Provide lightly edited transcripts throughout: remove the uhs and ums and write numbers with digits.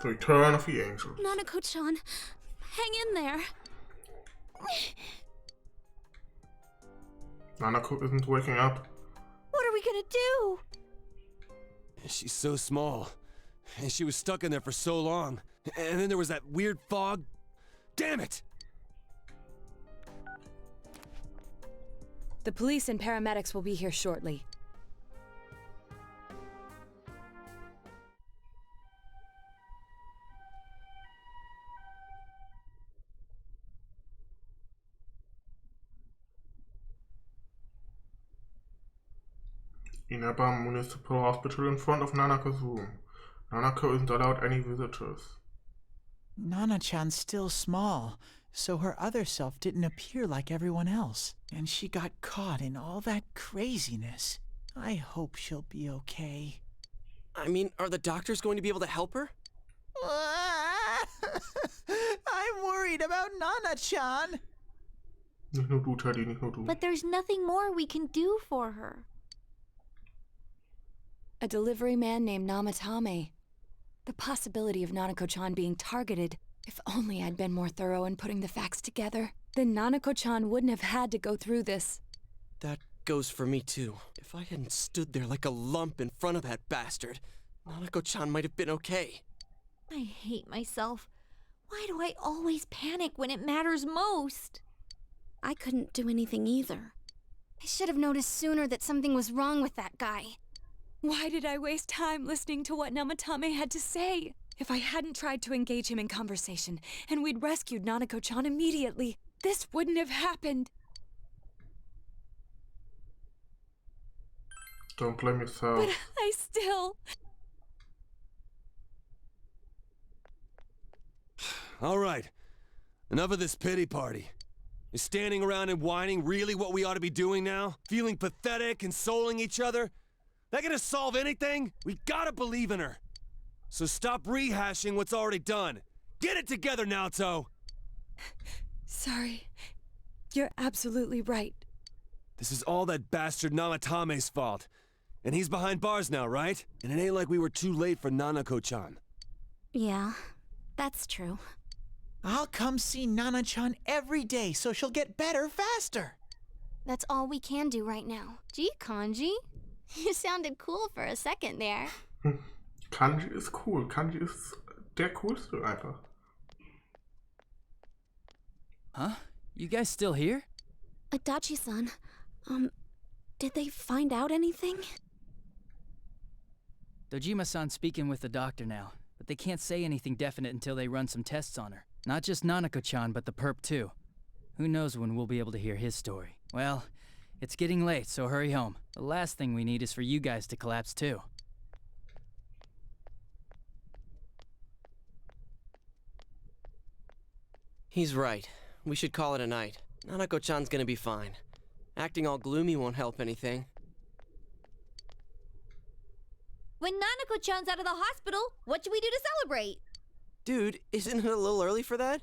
The return of the angels. Nanako-chan, hang in there. Nanako isn't waking up. What are we gonna do? She's so small. And she was stuck in there for so long. And then there was that weird fog. Damn it! The police and paramedics will be here shortly. Inaba Municipal Hospital in front of Nanako's room. Nanako isn't allowed any visitors. Nana-chan's still small, so her other self didn't appear like everyone else. And she got caught in all that craziness. I hope she'll be okay. I mean, are the doctors going to be able to help her? I'm worried about Nana-chan. Nicht nur du, Teddy, nicht nur du. But there's nothing more we can do for her. A delivery man named Namatame. The possibility of Nanako-chan being targeted. If only I'd been more thorough in putting the facts together, then Nanako-chan wouldn't have had to go through this. That goes for me too. If I hadn't stood there like a lump in front of that bastard, Nanako-chan might have been okay. I hate myself. Why do I always panic when it matters most? I couldn't do anything either. I should have noticed sooner that something was wrong with that guy. Why did I waste time listening to what Namatame had to say? If I hadn't tried to engage him in conversation, and we'd rescued Nanako-chan immediately, this wouldn't have happened. Don't blame yourself. But I still... All right. Enough of this pity party. Is standing around and whining really what we ought to be doing now? Feeling pathetic and souling each other? That gonna solve anything? We gotta believe in her. So stop rehashing what's already done. Get it together, Naoto! Sorry. You're absolutely right. This is all that bastard Namatame's fault. And he's behind bars now, right? And it ain't like we were too late for Nanako-chan. Yeah, that's true. I'll come see Nana-chan every day so she'll get better faster. That's all we can do right now. Gee, Kanji, you sounded cool for a second there. Kanji ist cool. Kanji ist der coolste einfach. Huh? You guys still here? Adachi-san, did they find out anything? Dojima-san's speaking with the doctor now, but they can't say anything definite until they run some tests on her. Not just Nanako-chan, but the perp too. Who knows when we'll be able to hear his story. Well, it's getting late, so hurry home. The last thing we need is for you guys to collapse too. He's right. We should call it a night. Nanako-chan's gonna be fine. Acting all gloomy won't help anything. When Nanako-chan's out of the hospital, what should we do to celebrate? Dude, isn't it a little early for that?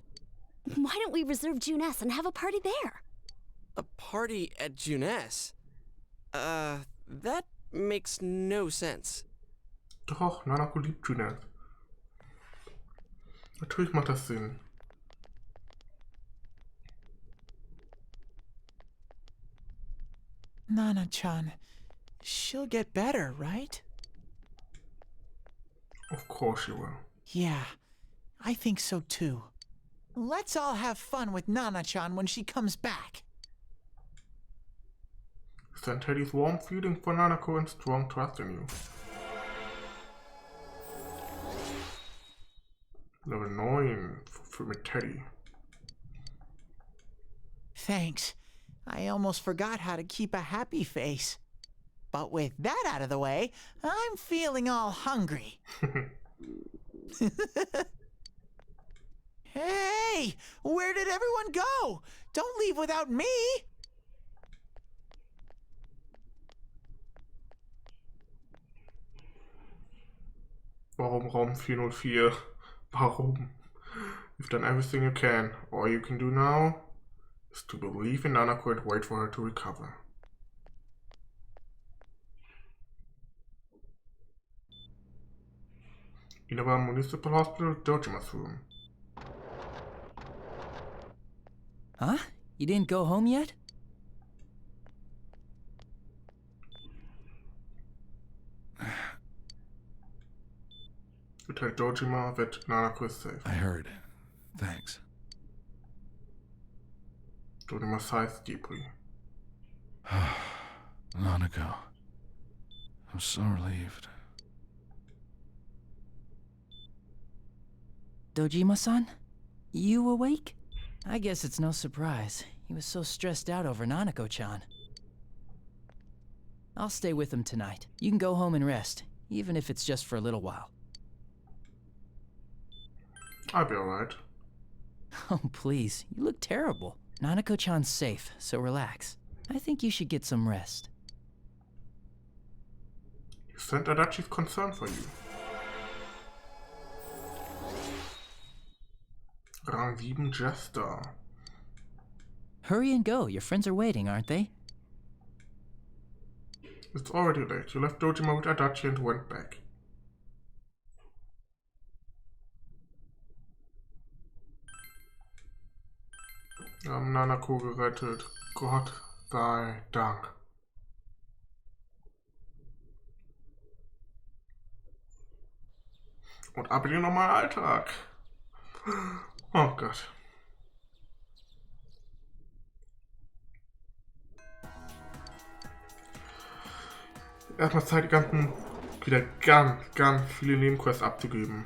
Why don't we reserve June S and have a party there? A party at Juness? That makes no sense. Doch, Nanako liebt Junet. Natürlich macht das Sinn. Nana-chan, she'll get better, right? Of course she will. Yeah, I think so too. Let's all have fun with Nana-chan when she comes back. Send Teddy's warm feeling for Nanako and strong trust in you. Level 9 mit Teddy. Thanks. I almost forgot how to keep a happy face. But with that out of the way, I'm feeling all hungry. Hey! Where did everyone go? Don't leave without me! Warum Raum 404? Warum? You've done everything you can. All you can do now is to believe in Nanako and wait for her to recover. Innova Municipal Hospital, Dojima's room. Huh? You didn't go home yet? You tell Dojima that Nanako is safe. I heard. Thanks. Dojima sighs deeply. Nanako. I'm so relieved. Dojima-san? You awake? I guess it's no surprise. He was so stressed out over Nanako-chan. I'll stay with him tonight. You can go home and rest, even if it's just for a little while. I'll be alright. Oh, please. You look terrible. Nanako-chan's safe, so relax. I think you should get some rest. You sent Adachi's concern for you. Rang 7 Jester. Hurry and go. Your friends are waiting, aren't they? It's already late. You left Dojima with Adachi and went back. Wir haben Nanako gerettet. Gott sei Dank. Und ab in den normalen Alltag. Oh Gott. Erstmal Zeit, die ganzen, wieder ganz viele Nebenquests abzugeben.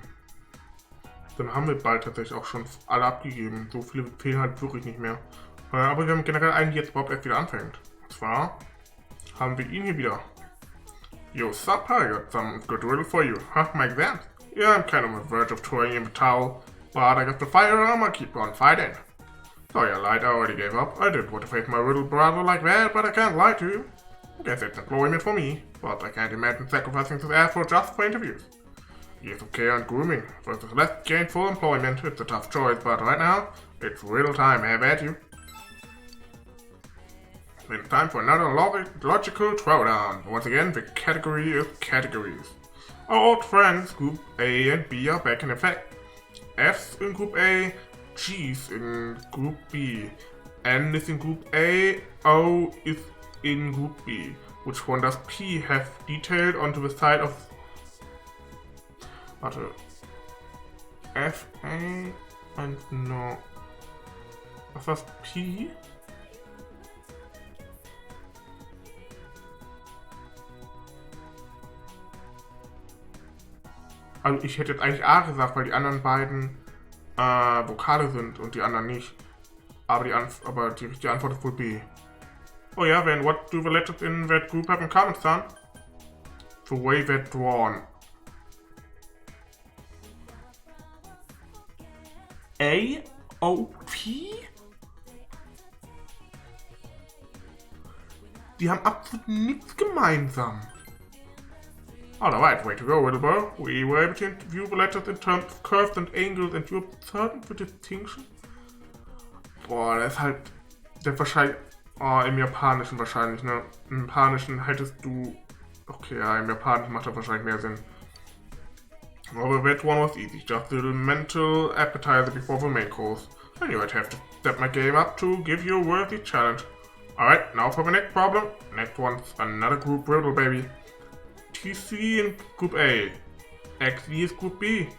Dann haben wir bald tatsächlich auch schon alle abgegeben. So viele fehlen halt wirklich nicht mehr. Aber wir haben generell einen, der jetzt überhaupt erst wieder anfängt. Und zwar haben wir ihn hier wieder. Yo, sup, I got some good riddle for you. Huh, my exams? Yeah, I'm kind of on the verge of throwing in the towel. But I got the firearm, I keep on fighting. Sorry, I lied, I already gave up. I didn't want to face my little brother like that, but I can't lie to you. Guess it's employment for me, but I can't imagine sacrificing his ass just for interviews. Years of care and grooming versus less gainful employment. It's a tough choice, but right now, it's riddle time, have at you. It's time for another logical throwdown. Once again, the category is categories. Our old friends, Group A and B, are back in effect. F's in Group A, G's in Group B, N is in Group A, O is in Group B. Which one does P have detailed onto the side of... Warte. F, A and no. Was war's? P? Also ich hätte jetzt eigentlich A gesagt, weil die anderen beiden Vokale sind und die anderen nicht. Aber die richtige Antwort ist wohl B. Oh yeah, then what do the letters in that group have in common, son? The way they're drawn. A, O, P? Die haben absolut nichts gemeinsam. Alright, way to go, little boy. We were able to view the letters in terms of curves and angles and you're certain the distinction? Boah, das ist halt... Der wahrscheinlich... Oh, im Japanischen wahrscheinlich, ne? Im Japanischen hättest du... Okay, ja, im Japanischen macht das wahrscheinlich mehr Sinn. Aber that one was easy. Just a little mental appetizer before the main course. I knew I'd have to step my game up to give you a worthy challenge. Alright, now for the next problem. Next one's another group riddle, baby. TC in Group A, XV is Group B,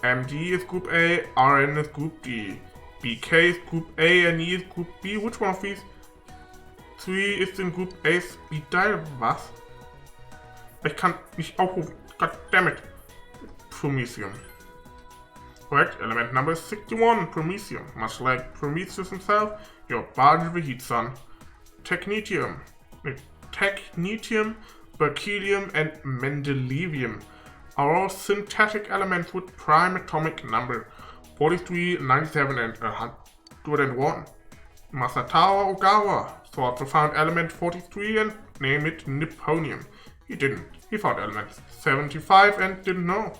MD is Group A, RN is Group D, BK is Group A and E is Group B. Which one of these three is in Group A Speed Dial? Was? Ich kann nicht aufrufen. God damn it. Promethium. Correct, element number 61, Promethium. Much like Prometheus himself, you're barred with the heat, son. Technetium, berkelium, and mendelevium are all synthetic elements with prime atomic number 43, 97, and 101. Masataro Ogawa thought to find element 43 and name it Nipponium. He didn't. He found element 75 and didn't know.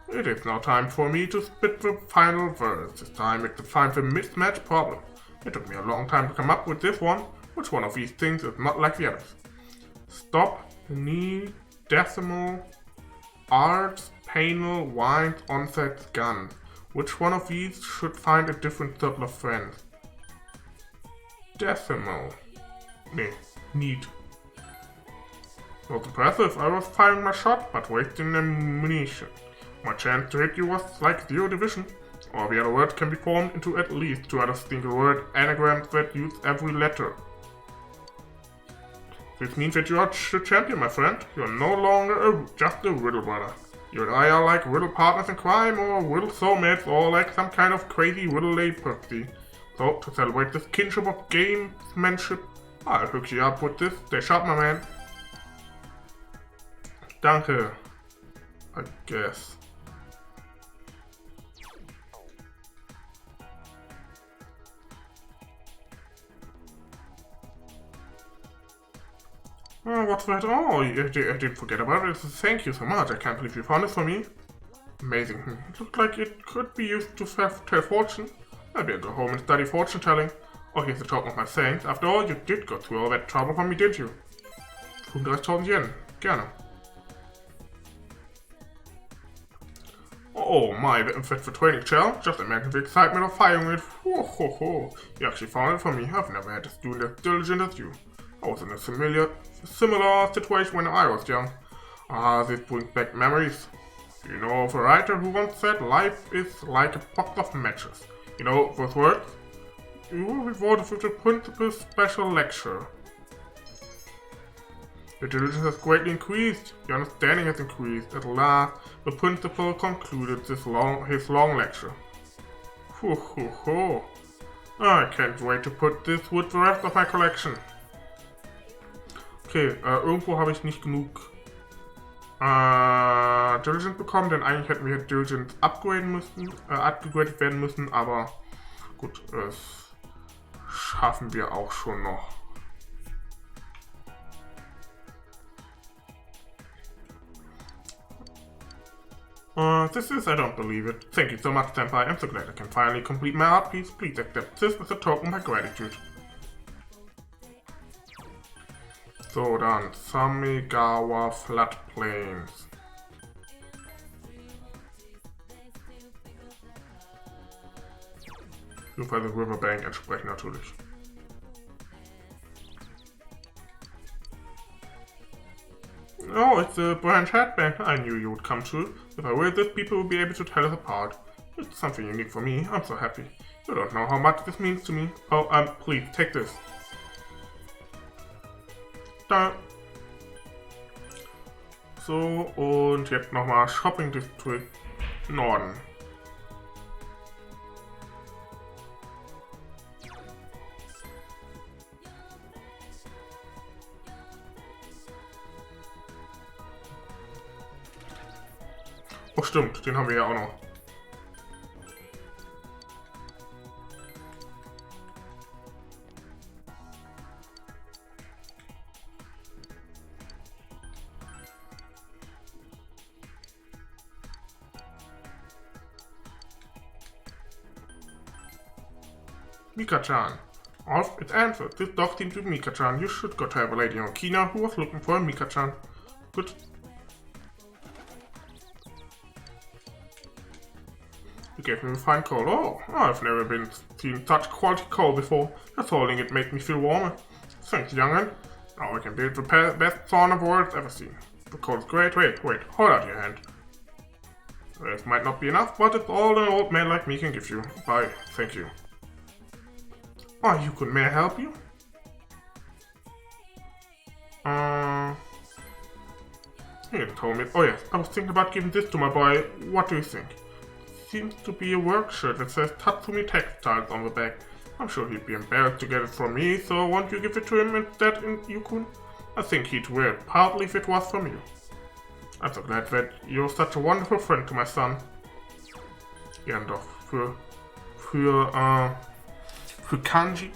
It is now time for me to spit the final words. This time it's to find the mismatch problem. It took me a long time to come up with this one. Which one of these things is not like the others? Stop, knee, decimal, arts, Panel, Wines, Onsets, Guns. Which one of these should find a different circle of friends? Decimal. Nee, neat. Not impressive, I was firing my shot, but wasting ammunition. My chance to hit you was like 0 division. Or the other words can be formed into at least 2 other single word anagrams that use every letter. This means that you are the champion, my friend. You are no longer just a riddle brother. You and I are like riddle partners in crime, or riddle soulmates, or like some kind of crazy riddle leprosy. So, to celebrate this kinship of gamesmanship, I'll hook you up with this. Stay sharp, my man. Danke. I guess. What's that? Oh, I didn't forget about it. Thank you so much. I can't believe you found this for me. Amazing. It looked like it could be used to tell fortune. I better go home and study fortune telling. Oh, here's the top of my sayings. After all, you did go through all that trouble for me, did you? 35.000 yen. Gerne. Oh my, that's the training shell. Just imagine the excitement of firing it. Ho ho ho. You actually found it for me. I've never had a student as diligent as you. I was in a similar situation when I was young. Ah, this brings back memories. You know of a writer who once said life is like a box of matches. You know those words? You were rewarded with the principal's special lecture. Your diligence has greatly increased. Your understanding has increased. At last, the principal concluded his long lecture. Ho ho ho. I can't wait to put this with the rest of my collection. Okay, irgendwo habe ich nicht genug Diligence bekommen, denn eigentlich hätten wir Diligence upgradet werden müssen, aber gut, das schaffen wir auch schon noch. This is, I don't believe it. Thank you so much, Senpai. I'm so glad I can finally complete my art piece. Please accept this as a token of my gratitude. So, dann Samigawa Floodplains. Über the Riverbank entsprechend natürlich. Oh, it's a branch headband. I knew you would come too. If I wear this, people will be able to tell us apart. It's something unique for me. I'm so happy. You don't know how much this means to me. Oh, please, take this. Da. So, und jetzt nochmal Shopping District Norden. Oh stimmt, den haben wir ja auch noch. Mika-chan. Off its answer. This dog seems to be Mika-chan. You should go tell the lady in Okina who was looking for a Mika-chan. Good. You gave me a fine coal. Oh, I've never been seen such quality coal before. Just holding it made me feel warmer. Thanks, young'un. Now I can build the best sauna the world's ever seen. The coal is great. Wait, hold out your hand. This might not be enough, but it's all an old man like me can give you. Bye, thank you. Oh, you could, may I help you? He told me. Oh yes, I was thinking about giving this to my boy. What do you think? Seems to be a work shirt that says Tatsumi Textiles on the back. I'm sure he'd be embarrassed to get it from me, so won't you give it to him instead, Yukun? I think he'd wear it, partly if it was from you. I'm so glad that you're such a wonderful friend to my son. Ja, doch, für Kanji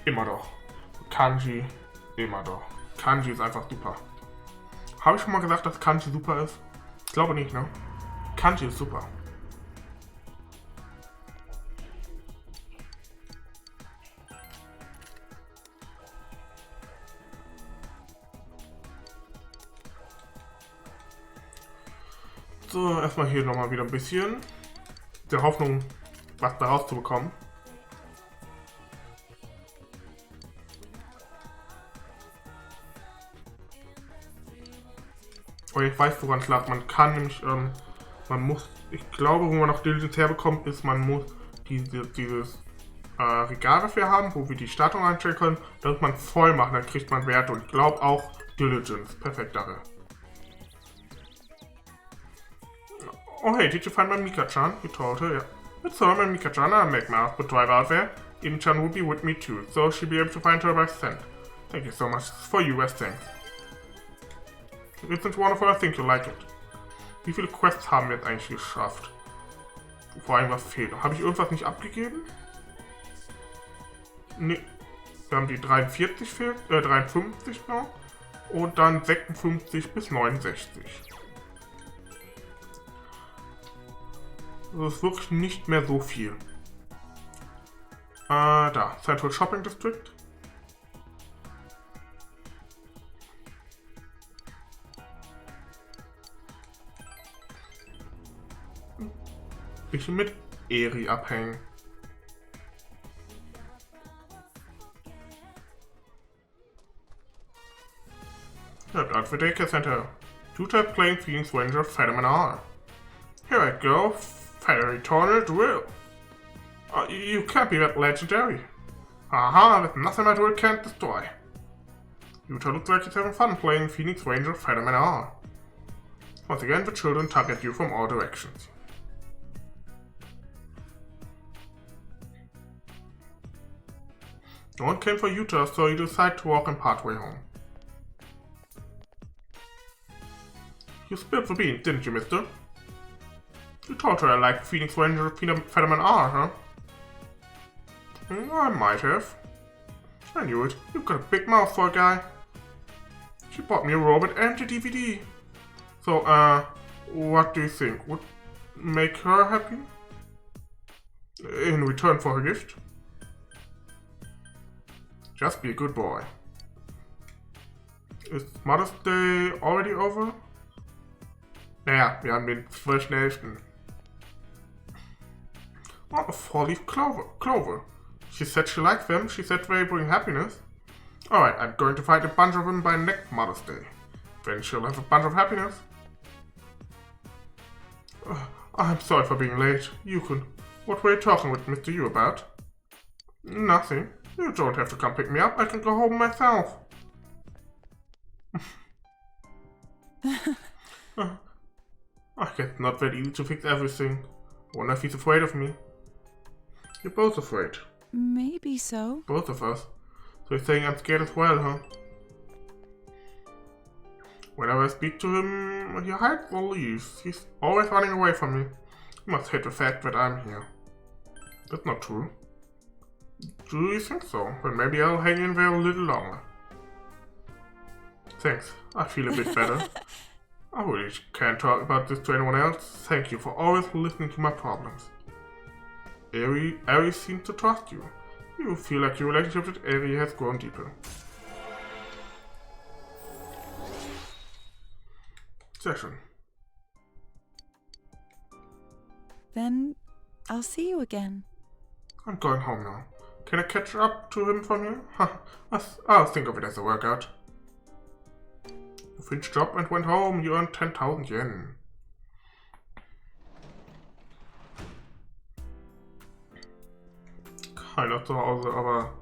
immer doch. Für Kanji immer doch. Kanji ist einfach super. Habe ich schon mal gesagt, dass Kanji super ist? Ich glaube nicht, ne? Kanji ist super. So, erstmal hier nochmal wieder ein bisschen. Der Hoffnung, was da rauszubekommen. Oh, ich weiß, woran es lag. Man kann nämlich, man muss, ich glaube, wo man noch Diligence herbekommt, ist, man muss dieses Regal dafür haben, wo wir die Statuen einstellen können. Da muss man voll machen, dann kriegt man Werte. Und ich glaube auch Diligence. Perfekt, Sache. Oh hey, did you find my Mika-chan? You told her, yeah. It's all my Mika-chan, I'll make my output drive out there. Eden-chan will be with me too, so she'll be able to find her by scent. Thank you so much for you as thanks. Isn't wonderful, I think you like it. Wie viele Quests haben wir jetzt eigentlich geschafft? Vor allem was fehlt. Habe ich irgendwas nicht abgegeben? Ne. Wir haben die 43 fehlt, 53 noch. Und dann 56 bis 69. Das ist wirklich nicht mehr so viel. Da. Central Shopping District. Bisschen mit Eri abhängen. At the daycare center. Two type playing themes ranger Federman R. Here I go. Fiery Tornado Drill. You can't be that legendary. Aha, there's nothing my drill can't destroy. Utah looks like he's having fun playing Phoenix Ranger Federman R. Once again, the children target you from all directions. No one came for Utah, so you decide to walk in partway home. You spilled the beans, didn't you, mister? You told her I liked Phoenix Ranger Federman R, huh? I might have. I knew it. You've got a big mouth for a guy. She bought me a robot and a DVD. So, what do you think? Would make her happy? In return for her gift? Just be a good boy. Is Mother's Day already over? Naja, wir haben den 12.11. Oh, a four-leaf clover. She said she liked them. She said they bring happiness. Alright, I'm going to find a bunch of them by next Mother's Day. Then she'll have a bunch of happiness. I'm sorry for being late. Yukun, what were you talking with Mr. Yu about? Nothing. You don't have to come pick me up. I can go home myself. I guess it's not that easy to fix everything. Wonder if he's afraid of me. You're both afraid. Maybe so. Both of us. So he's saying I'm scared as well, huh? Whenever I speak to him, he hides or leaves. He's always running away from me. He must hate the fact that I'm here. That's not true. Do you think so? Then maybe I'll hang in there a little longer. Thanks. I feel a bit better. I really can't talk about this to anyone else. Thank you for always listening to my problems. Eri seems to trust you. You feel like your relationship with Eri has grown deeper. Sehr schön. Then I'll see you again. I'm going home now. Can I catch up to him from here? I'll think of it as a workout. You finished job and went home. You earned 10,000 Yen. Keiner zu Hause, aber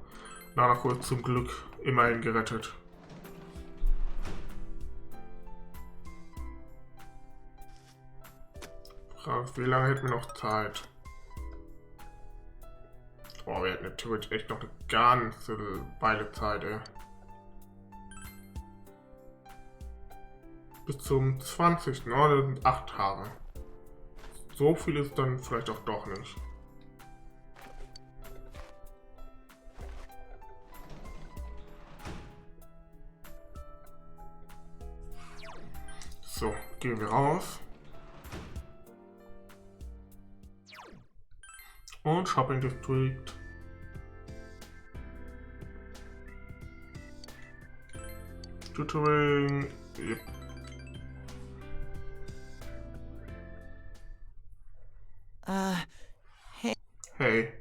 Nanako ist zum Glück immerhin gerettet. Frage ist, wie lange hätten wir noch Zeit? Oh, wir hätten theoretisch echt noch eine ganze Weile Zeit, ey. Bis zum 20. Oh, das sind 8 Tage. So viel ist dann vielleicht auch doch nicht. So, gehen wir raus. Und Shopping District. Tutoring. Yep. Hey.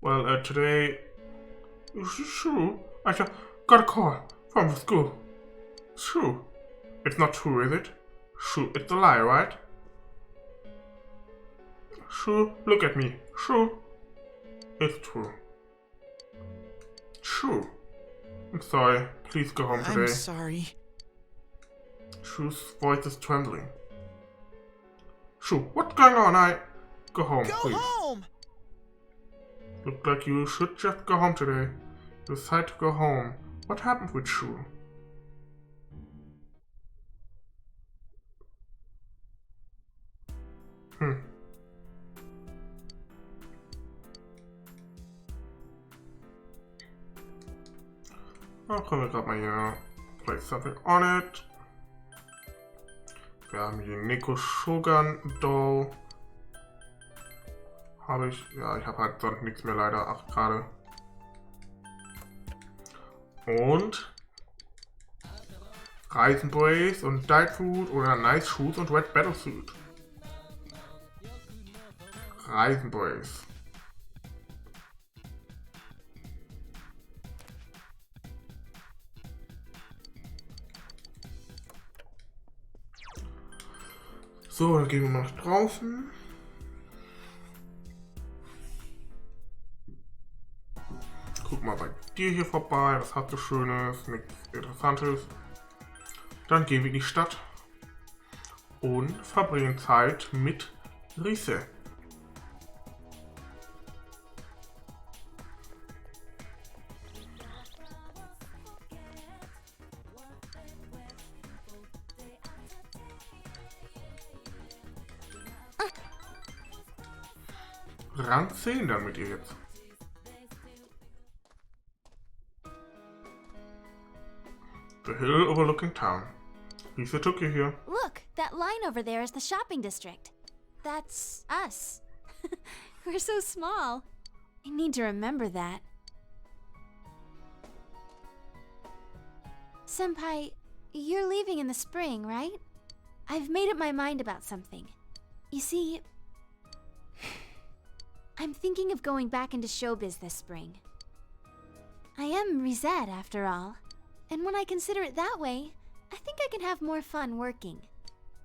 Well, today... Shoo, I just got a call from the school. Shoo. It's not true, is it? Shoo, it's a lie, right? Shoo, look at me. Shoo. It's true. Shoo. I'm sorry. Please go home today. I'm sorry. Shoo's voice is trembling. Shoo, what's going on? Go home, Go please. home! Look like you should just go home today. You decide to go home. What happened with Shoo? Oh, können wir gerade mal hier place something on it. Wir haben hier Nico Shogun Doll. Habe ich? Ja, ich habe halt sonst nichts mehr leider. Ach, gerade. Und Reisenbrace und Diet Food oder Nice Shoes und Red Battlesuit. Reisenbrace. So, dann gehen wir mal nach draußen. Guck mal bei dir hier vorbei, was hast du Schönes, nichts Interessantes. Dann gehen wir in die Stadt und verbringen Zeit mit Risse. Rang 10 dann mit ihr jetzt. The hill overlooking town. Lisa took you here. Look, that line over there is the shopping district. That's us. We're so small. I need to remember that. Senpai, you're leaving in the spring, right? I've made up my mind about something. You see, I'm thinking of going back into showbiz this spring. I am Risette, after all. And when I consider it that way, I think I can have more fun working.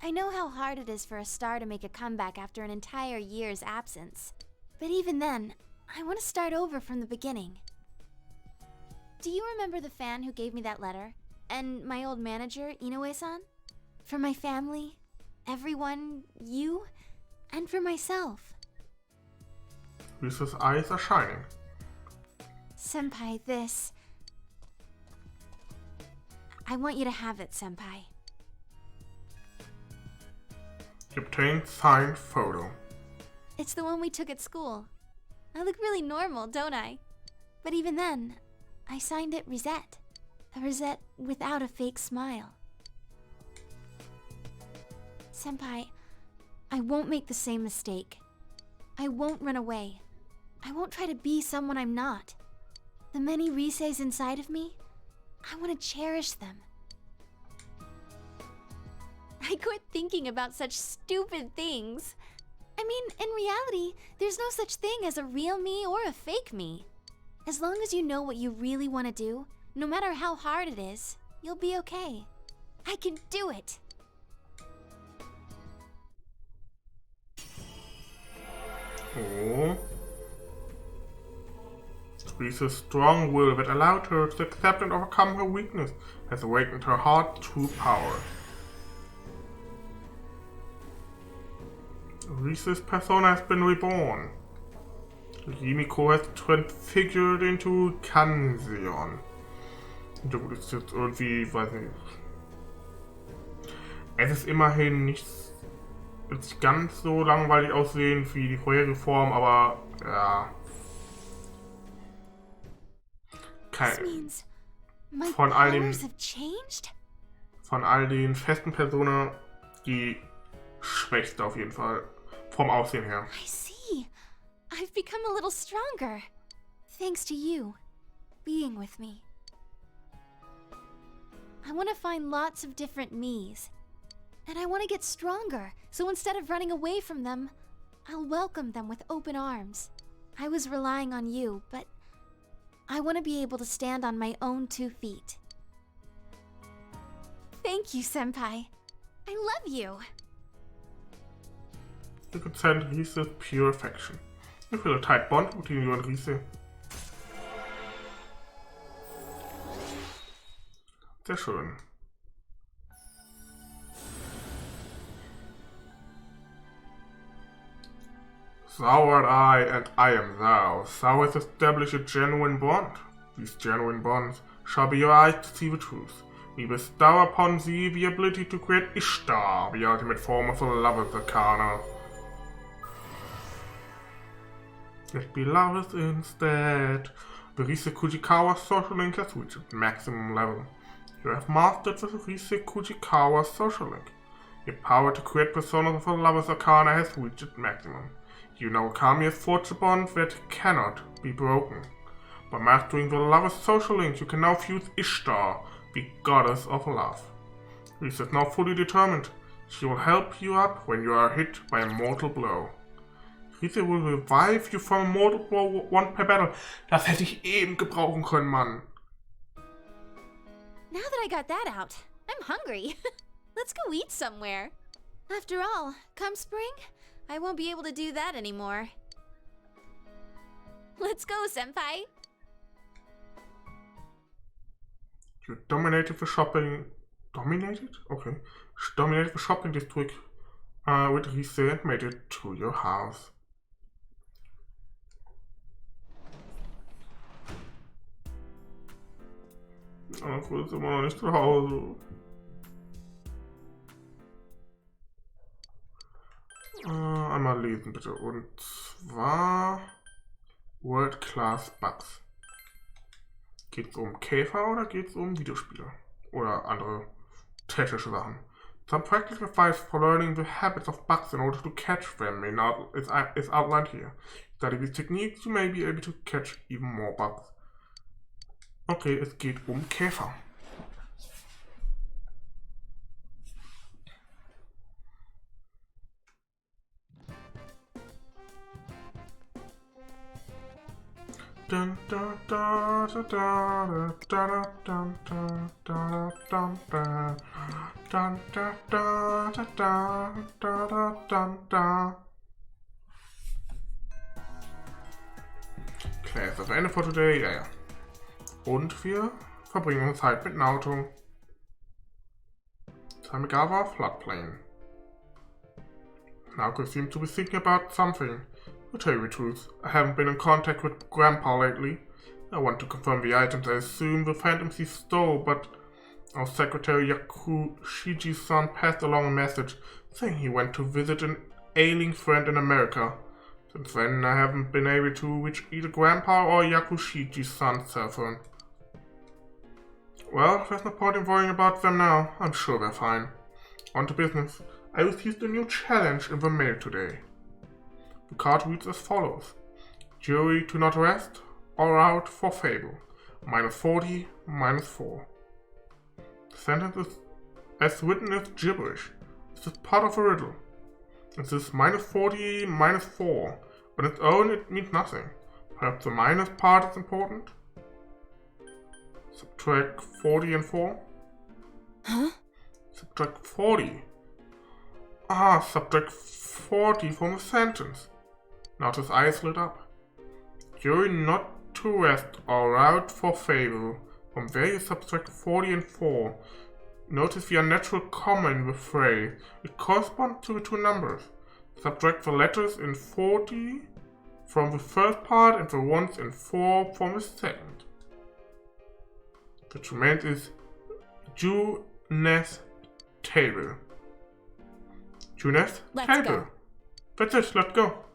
I know how hard it is for a star to make a comeback after an entire year's absence. But even then, I want to start over from the beginning. Do you remember the fan who gave me that letter? And my old manager, Inoue-san? For my family, everyone, you, and for myself. Lisa's eyes are shining. Senpai, this... I want you to have it, Senpai. You obtained signed photo. It's the one we took at school. I look really normal, don't I? But even then, I signed it Risette. A Risette without a fake smile. Senpai, I won't make the same mistake. I won't run away. I won't try to be someone I'm not. The many Riseis inside of me, I want to cherish them. I quit thinking about such stupid things. I mean, in reality, there's no such thing as a real me or a fake me. As long as you know what you really want to do, no matter how hard it is, you'll be okay. I can do it! Oh. Lisa's strong will that allowed her to accept and overcome her weakness has awakened her heart's true power. Lisa's persona has been reborn. Yimiko has transfigured into Kanzeon. Ja gut, ist jetzt irgendwie, weiß nicht. Es ist immerhin nicht ganz so langweilig aussehen wie die vorherige Form, aber ja. Von all den festen Personen die schwächste auf jeden Fall. Vom Aussehen her. I see. I've become a little stronger. Thanks to you. Being with me. I want to find lots of different me's. And I want to get stronger, so instead of running away from them, I'll welcome them with open arms. I was relying on you, but I want to be able to stand on my own 2 feet. Thank you, Senpai. I love you. You could send Rise's pure affection. You feel a tight bond between you and Rise. Sehr schön. Thou art I, and I am thou. Thou hast established a genuine bond. These genuine bonds shall be your eyes to see the truth. We bestow upon thee the ability to create Ishtar, the ultimate form of the lover's arcana. Let be lovers instead. The Rise Kujikawa social link has reached its maximum level. You have mastered the Rise Kujikawa social link. Your power to create personas of the lover's arcana has reached its maximum. You know Kami has forged a bond that cannot be broken. By mastering the lover's social link, you can now fuse Ishtar, the goddess of love. Rise is now fully determined. She will help you up when you are hit by a mortal blow. Rise will revive you from a mortal blow one per battle. Das hätte ich eben gebrauchen können, Mann. Now that I got that out, I'm hungry. Let's go eat somewhere. After all, come spring, I won't be able to do that anymore. Let's go, Senpai. You dominated the shopping... Dominated? Okay. Dominated the shopping district with Rise and made it to your house. Ach, wir sind immer noch nicht zu Hause. Einmal lesen bitte. Und zwar World Class Bugs. Geht's um Käfer oder geht's um Videospiele? Oder andere technische Sachen? Some practical advice for learning the habits of bugs in order to catch them is outlined here. Study these techniques, you may be able to catch even more bugs. Okay, es geht um Käfer. Dun, dun, dun, dun, dun, dun, dun, dun, dun, dun, dun, dun, dun, dun, dun, dun, dun, dun. Klar, ist das Ende for today? Ja. Und wir verbringen unsere Zeit mit Naruto. Tamigawa floodplain. Naoko seems to be thinking about something. To tell you the truth, I haven't been in contact with Grandpa lately. I want to confirm the items I assume the phantoms he stole, but our secretary Yakushiji-san passed along a message saying he went to visit an ailing friend in America. Since then, I haven't been able to reach either Grandpa or Yakushiji-san's cell phone. Well, there's no point in worrying about them now. I'm sure they're fine. On to business. I received a new challenge in the mail today. The card reads as follows. Jury to not arrest or out for fable. -40, -4. The sentence is as written as gibberish. This is part of a riddle. It is -40, -4. On its own it means nothing. Perhaps the minus part is important? Subtract 40 and 4? Huh? Subtract 40. Ah, subtract 40 from the sentence. Now his eyes lit up. Jury not to arrest or out for fable. From there you subtract 40 and 4. Notice the unnatural comma in the phrase. It corresponds to the two numbers. Subtract the letters in 40 from the first part and the ones in 4 from the second. That remains is Junes table. Junes table. Go. That's it, let's go.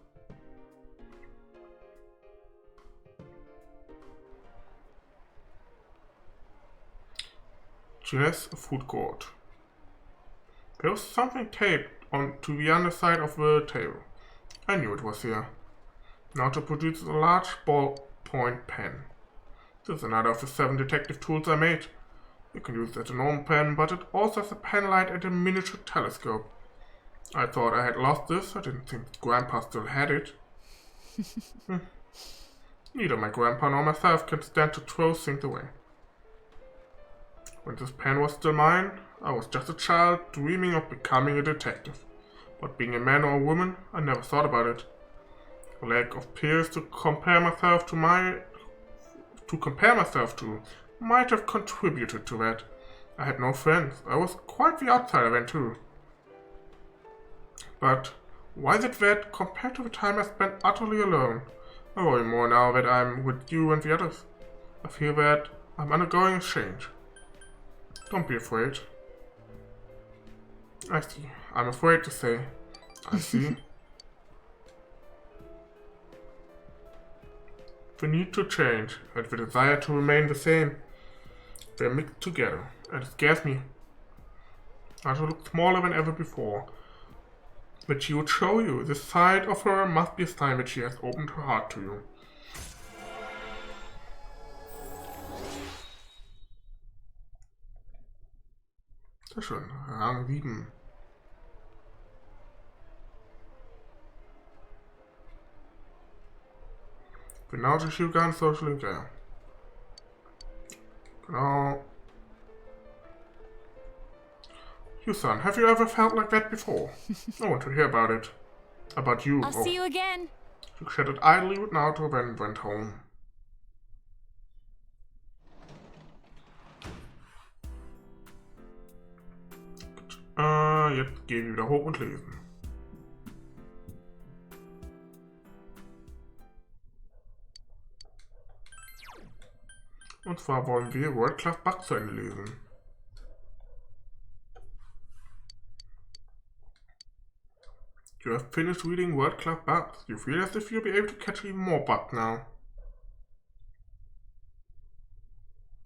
Junes food court. There was something taped onto the underside of the table. I knew it was here. Now to produce a large ballpoint pen. This is another of the 7 detective tools I made. You can use it as a normal pen, but it also has a pen light and a miniature telescope. I thought I had lost this. I didn't think Grandpa still had it. Neither my grandpa nor myself can stand to throw things away. When this pen was still mine, I was just a child dreaming of becoming a detective. But being a man or a woman, I never thought about it. A lack of peers to compare myself to might have contributed to that. I had no friends. I was quite the outsider then too. But why is it that, compared to the time I spent utterly alone, I worry more now that I'm with you and the others? I feel that I'm undergoing a change. Don't be afraid. I see. I'm afraid to say. I see. The need to change and the desire to remain the same, they're mixed together, and it scares me. I shall look smaller than ever before. But she would show you. This side of her must be a sign that she has opened her heart to you. Sehr schön. Rang 7. Genau, die Shield Social Link, ja. Genau. You, son, have you ever felt like that before? I want to hear about it. About you. I'll see you again. She chatted idly with Naruto, then went home. Jetzt gehen wir wieder hoch und lesen. Und zwar wollen wir World Class Bug zu Ende lesen. You have finished reading World Class Bugs. You feel as if you'll be able to catch even more bugs now.